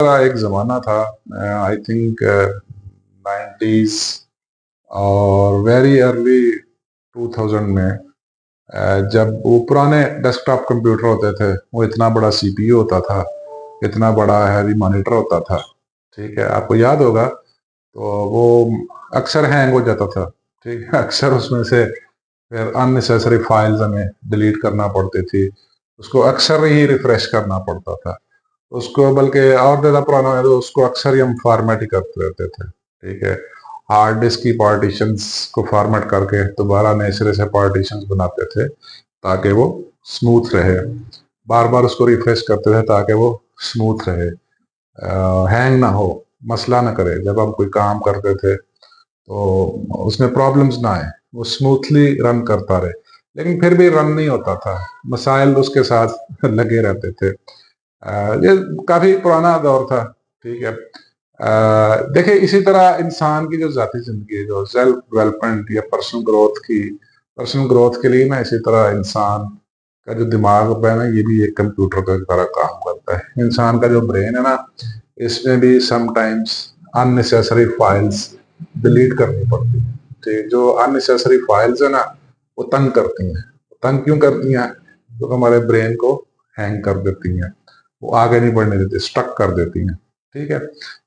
एक ज़माना था, आई थिंक 90s और वेरी अर्ली 2000 में, जब वो पुराने डेस्कटॉप कंप्यूटर होते थे, वो इतना बड़ा सीपीयू होता था, इतना बड़ा हैवी मॉनिटर होता था। ठीक है, आपको याद होगा। तो वो अक्सर हैंग हो जाता था। ठीक है, अक्सर उसमें से फिर अननेसेसरी फाइल्स हमें डिलीट करना पड़ती थी, उसको अक्सर ही रिफ्रेश करना पड़ता था। उसको बल्कि और ज़्यादा पुराना है तो उसको अक्सर ही हम फॉर्मेट ही करते रहते थे। ठीक है, हार्ड डिस्क की पार्टीशंस को फॉर्मेट करके दोबारा नए सिरे से पार्टीशंस बनाते थे ताकि वो स्मूथ रहे। बार बार उसको रिफ्रेश करते थे ताकि वो स्मूथ रहे, हैंग ना हो, मसला ना करे। जब हम कोई काम करते थे तो उसमें प्रॉब्लम्स ना आए, वो स्मूथली रन करता रहे। लेकिन फिर भी रन नहीं होता था, मसाइल उसके साथ लगे रहते थे। ये काफी पुराना दौर था। ठीक है, देखिए, इसी तरह इंसान की जो जाती जिंदगी है, जो सेल्फ डेवलपमेंट या पर्सनल ग्रोथ के लिए ना, इसी तरह इंसान का जो दिमाग है ना, ये भी एक कंप्यूटर की तरह काम करता है। इंसान का जो ब्रेन है ना, इसमें भी समटाइम्स अननेसेसरी फाइल्स डिलीट करनी पड़ती है। ठीक, जो अननेसेसरी फाइल्स है ना, वो तंग करती हैं। तंग क्यों करती हैं? क्योंकि हमारे ब्रेन को हैंग कर देती हैं, वो आगे नहीं बढ़ने देती, स्टक कर देती हैं। ठीक है,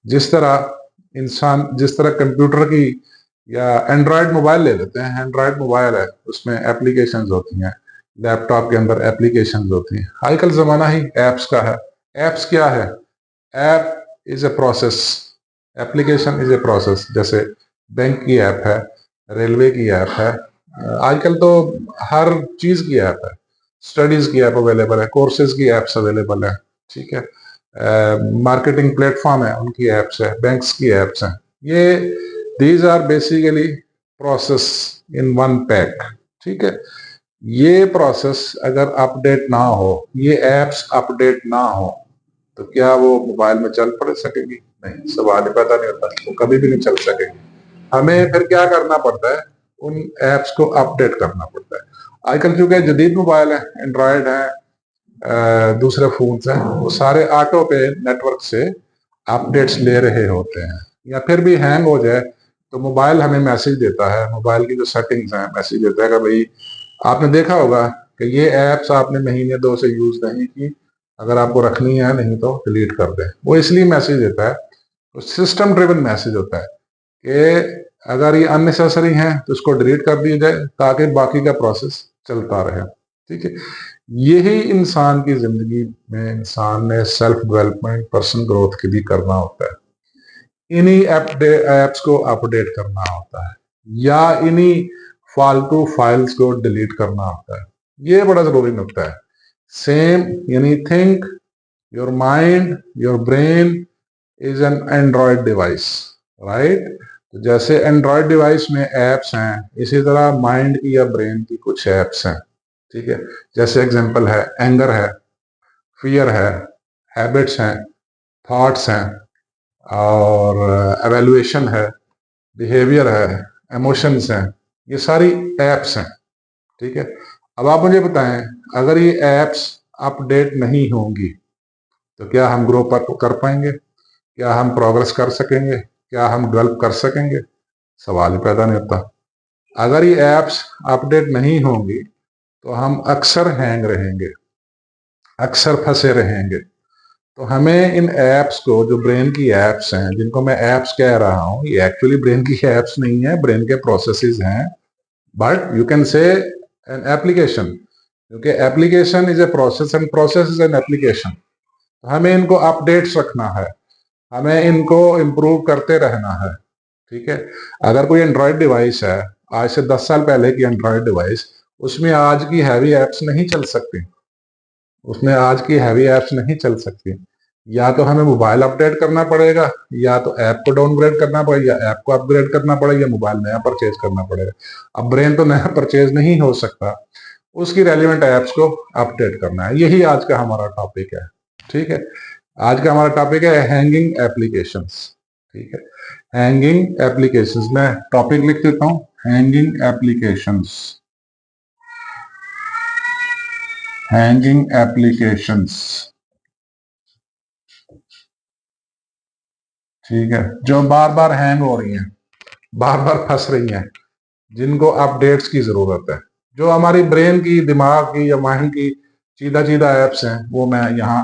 जिस तरह कंप्यूटर की या एंड्रॉयड मोबाइल ले लेते हैं, एंड्रॉयड मोबाइल है, उसमें एप्लीकेशंस होती हैं, लैपटॉप के अंदर एप्लीकेशंस होती हैं। आजकल जमाना ही एप्स का है। एप्स क्या है? App is a process, application is a process. जैसे बैंक की ऐप है, रेलवे की ऐप है, आजकल तो हर चीज की ऐप है। स्टडीज की ऐप अवेलेबल है, कोर्सेज की ऐप्स अवेलेबल है। ठीक है, मार्केटिंग प्लेटफॉर्म है, उनकी ऐप्स है, बैंक्स की ऐप्स हैं। ये these are basically process in one pack. ठीक है, ये प्रोसेस अगर अपडेट ना हो, ये एप्स अपडेट ना हो, तो क्या वो मोबाइल में चल पड़ सकेगी? नहीं, सवाल ही पैदा नहीं होता, वो कभी भी नहीं चल सकेगी। हमें फिर क्या करना पड़ता है? उन एप्स को अपडेट करना पड़ता है। आजकल चूंकि जदीद मोबाइल है, एंड्रॉयड है, दूसरे फोन हैं, वो सारे ऑटो पे नेटवर्क से अपडेट्स ले रहे होते हैं। या फिर भी हैंग हो जाए तो मोबाइल हमें मैसेज देता है, मोबाइल की जो सेटिंग्स हैं मैसेज देता है कि भाई, आपने देखा होगा कि ये एप्स आपने महीने दो से यूज नहीं की, अगर आपको रखनी है नहीं तो डिलीट कर दें। वो इसलिए मैसेज देता है, तो सिस्टम ड्रिवन मैसेज होता है कि अगर ये अननेसेसरी है तो इसको डिलीट कर दिया जाए ताकि बाकी का प्रोसेस चलता रहे। ठीक है, यही इंसान की जिंदगी में इंसान ने सेल्फ डेवलपमेंट, पर्सनल ग्रोथ के लिए करना होता है। इन्हीं एप्स को अपडेट करना होता है, या इन्हीं फालतू फाइल्स को डिलीट करना होता है। ये बड़ा जरूरी नुकता है। सेम, यानी think your mind, your brain is an Android device, right? तो जैसे एंड्रॉयड डिवाइस में एप्स हैं, इसी तरह माइंड की या ब्रेन की कुछ एप्स हैं। ठीक है, जैसे एग्जांपल है, एंगर है, फियर है, हैबिट्स हैं, थॉट्स हैं, और एवेल्युएशन है, बिहेवियर है, इमोशंस हैं। ये सारी एप्स हैं। ठीक है, अब आप मुझे बताएं, अगर ये एप्स अपडेट नहीं होंगी तो क्या हम ग्रो कर पाएंगे? क्या हम प्रोग्रेस कर सकेंगे? क्या हम डेवलप कर सकेंगे? सवाल ही पैदा नहीं होता। अगर ये एप्स अपडेट नहीं होंगी तो हम अक्सर हैंग रहेंगे, अक्सर फंसे रहेंगे। तो हमें इन एप्स को, जो ब्रेन की एप्स हैं, जिनको मैं एप्स कह रहा हूं, ये एक्चुअली ब्रेन की एप्स नहीं है, ब्रेन के प्रोसेसेस हैं, but you can say an application, क्योंकि application is a process and process is an application. हमें इनको अपडेट्स रखना है, हमें इनको इम्प्रूव करते रहना है। ठीक है, अगर कोई एंड्रॉयड डिवाइस है, आज से 10 साल पहले की एंड्रॉयड डिवाइस, उसमें आज की हैवी एप्स नहीं चल सकती, उसमें आज की हैवी एप्स नहीं चल सकती। या तो हमें मोबाइल अपडेट करना पड़ेगा, या तो ऐप को डाउनग्रेड करना पड़ेगा, या ऐप को अपग्रेड करना पड़ेगा, या मोबाइल नया परचेज करना पड़ेगा। अब ब्रेन तो नया परचेज नहीं हो सकता, उसकी रेलिवेंट एप्स को अपडेट करना है। यही आज का हमारा टॉपिक है। ठीक है, आज का हमारा टॉपिक है हैंगिंग एप्लीकेशंस। ठीक है, हैंगिंग एप्लीकेशंस, मैं टॉपिक लिख देता हूं, हैंगिंग एप्लीकेशंस, हैंगिंग एप्लीकेशंस। ठीक है, जो बार बार हैंग हो रही हैं, बार बार फंस रही हैं, जिनको अपडेट्स की जरूरत है, जो हमारी ब्रेन की, दिमाग की या माइंड की सीधा सीधा एप्स हैं, वो मैं यहाँ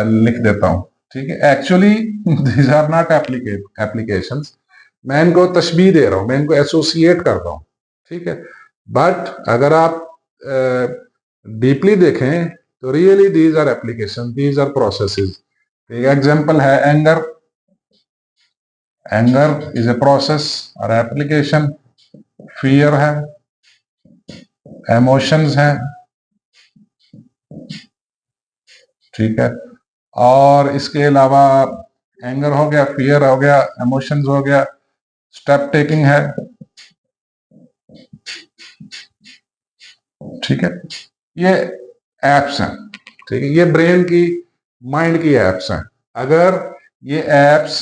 लिख देता हूँ। ठीक है, actually these are not applications, मैं इनको तशबीह दे रहा हूँ, मैं इनको एसोसिएट कर रहा हूँ। ठीक है, बट अगर आप डीपली देखें तो really these are application, these are processes. एक एग्जांपल है anger. Anger is a process और एप्लीकेशन। फियर है, इमोशंस है। ठीक है, और इसके अलावा एंगर हो गया, फियर हो गया, इमोशंस हो गया, स्टेप टेकिंग है। ठीक है, ये एप्स हैं। ठीक है, ये ब्रेन की, माइंड की एप्स हैं। अगर ये एप्स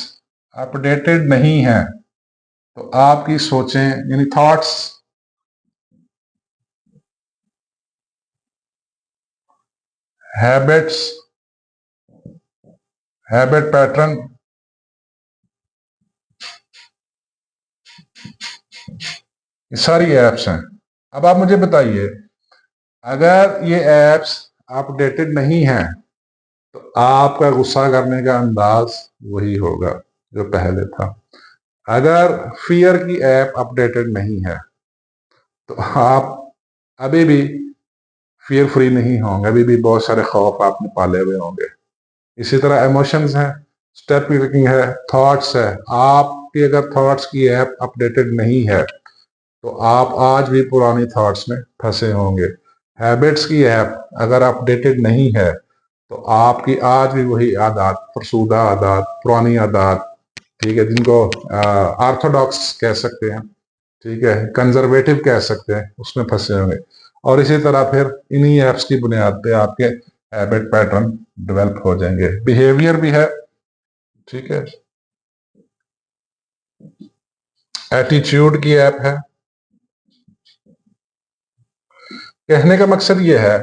अपडेटेड नहीं है तो आपकी सोचें, यानी थॉट्स, हैबिट्स, हैबिट पैटर्न, ये सारी एप्स हैं। अब आप मुझे बताइए, अगर ये एप्स अपडेटेड नहीं है तो आपका गुस्सा करने का अंदाज वही होगा जो पहले था। अगर फियर की ऐप अपडेटेड नहीं है तो आप अभी भी फियर फ्री नहीं होंगे, अभी भी बहुत सारे खौफ आपने पाले हुए होंगे। इसी तरह इमोशंस है, स्टेप टेकिंग है, थॉट्स है। आपकी अगर थॉट्स की ऐप अपडेटेड नहीं है तो आप आज भी पुरानी थॉट्स में फंसे होंगे। हैबिट्स की ऐप अगर अपडेटेड नहीं है तो आपकी आज भी वही आदत, फरसूदा आदत, पुरानी आदत, ठीक है, जिनको ऑर्थोडॉक्स कह सकते हैं, ठीक है, कंजर्वेटिव कह सकते हैं, उसमें फंसे होंगे। और इसी तरह फिर इन्हीं एप्स की बुनियाद पे आपके हैबिट पैटर्न डेवलप हो जाएंगे। बिहेवियर भी है, ठीक है, एटीट्यूड की ऐप है। कहने का मकसद ये है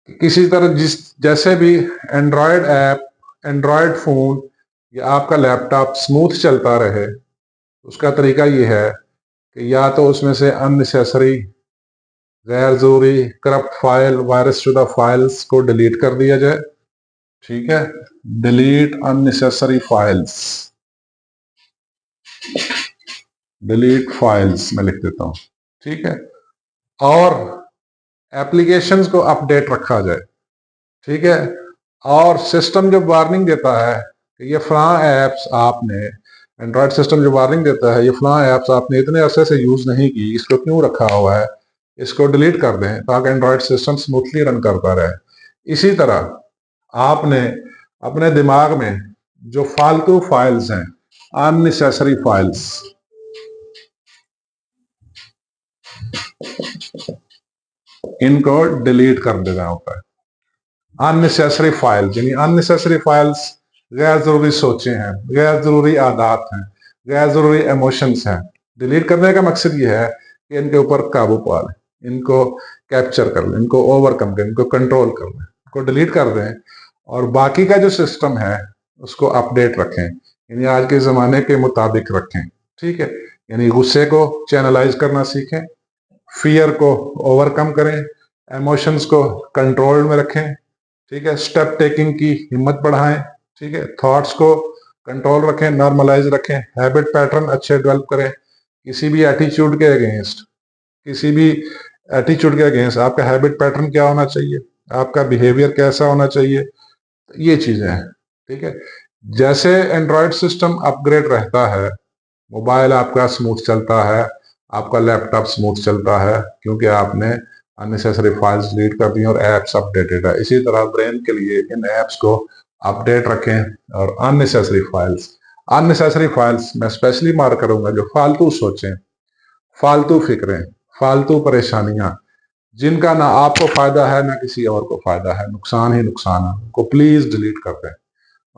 कि किसी तरह जैसे भी एंड्रॉयड ऐप, एंड्रॉयड फोन या आपका लैपटॉप स्मूथ चलता रहे, उसका तरीका ये है कि या तो उसमें से अननेसेसरी, गैर जरूरी, करप्ट फाइल, वायरस शुदा फाइल्स को डिलीट कर दिया जाए। ठीक है, delete unnecessary files, delete files मैं लिख देता हूं। ठीक है, और एप्लीकेशंस को अपडेट रखा जाए। ठीक है, और सिस्टम जब वार्निंग देता है कि ये फलां एप्स आपने, एंड्रॉयड सिस्टम जो वार्निंग देता है, ये फलां एप्स आपने इतने अरसे से यूज नहीं की, इसको क्यों रखा हुआ है, इसको डिलीट कर दें ताकि एंड्रॉयड सिस्टम स्मूथली रन करता रहे। इसी तरह आपने अपने दिमाग में जो फालतू फाइल्स हैं, अननेसेसरी फाइल्स, इनको डिलीट कर देना होता है। अननेसेसरी फाइल्स यानी अननेसेसरी फाइल्स, गैर जरूरी सोचें हैं, गैर जरूरी आदत हैं, गैर जरूरी इमोशंस हैं। डिलीट करने का मकसद ये है कि इनके ऊपर काबू पा लें, इनको कैप्चर कर लें, इनको ओवरकम करें, इनको कंट्रोल कर लें, इनको डिलीट कर दें, और बाकी का जो सिस्टम है उसको अपडेट रखें, यानी आज के ज़माने के मुताबिक रखें। ठीक है, यानी गुस्से को चैनलाइज करना सीखें, फियर को ओवरकम करें, इमोशंस को कंट्रोल में रखें। ठीक है, स्टेप टेकिंग की हिम्मत बढ़ाएं। ठीक है, थॉट्स को कंट्रोल रखें, नॉर्मलाइज रखें, हैबिट पैटर्न अच्छे डेवलप करें। किसी भी एटीट्यूड के अगेंस्ट, किसी भी एटीट्यूड के अगेंस्ट आपका हैबिट पैटर्न क्या होना चाहिए, आपका बिहेवियर कैसा होना चाहिए, ये चीजें हैं। ठीक है, जैसे एंड्रॉयड सिस्टम अपग्रेड रहता है, मोबाइल आपका स्मूथ चलता है, आपका लैपटॉप स्मूथ चलता है, क्योंकि आपने अननेसेसरी फाइल्स डिलीट कर दी और एप्स अपडेटेड है। इसी तरह ब्रेन के लिए इन एप्स को अपडेट रखें। और अननेसेसरी फाइल्स मैं स्पेशली मार्क करूंगा, जो फालतू सोचें, फालतू फिक्रें, फालतू परेशानियां, जिनका ना आपको फायदा है ना किसी और को फायदा है, नुकसान ही नुकसान है, उनको प्लीज डिलीट कर दें,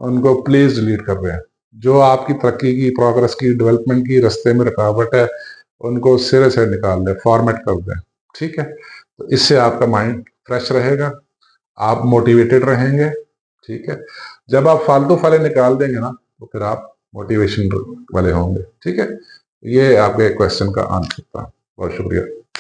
उनको प्लीज डिलीट कर दें। जो आपकी तरक्की की, प्रोग्रेस की, डेवलपमेंट की रास्ते में रुकावट है, उनको सिरे से निकाल दें, फॉर्मेट कर दें। ठीक है, तो इससे आपका माइंड फ्रेश रहेगा, आप मोटिवेटेड रहेंगे। ठीक है, जब आप फालतू फाइलें निकाल देंगे ना तो फिर आप मोटिवेशन वाले होंगे। ठीक है, ये आपके क्वेश्चन का आंसर था। बहुत शुक्रिया।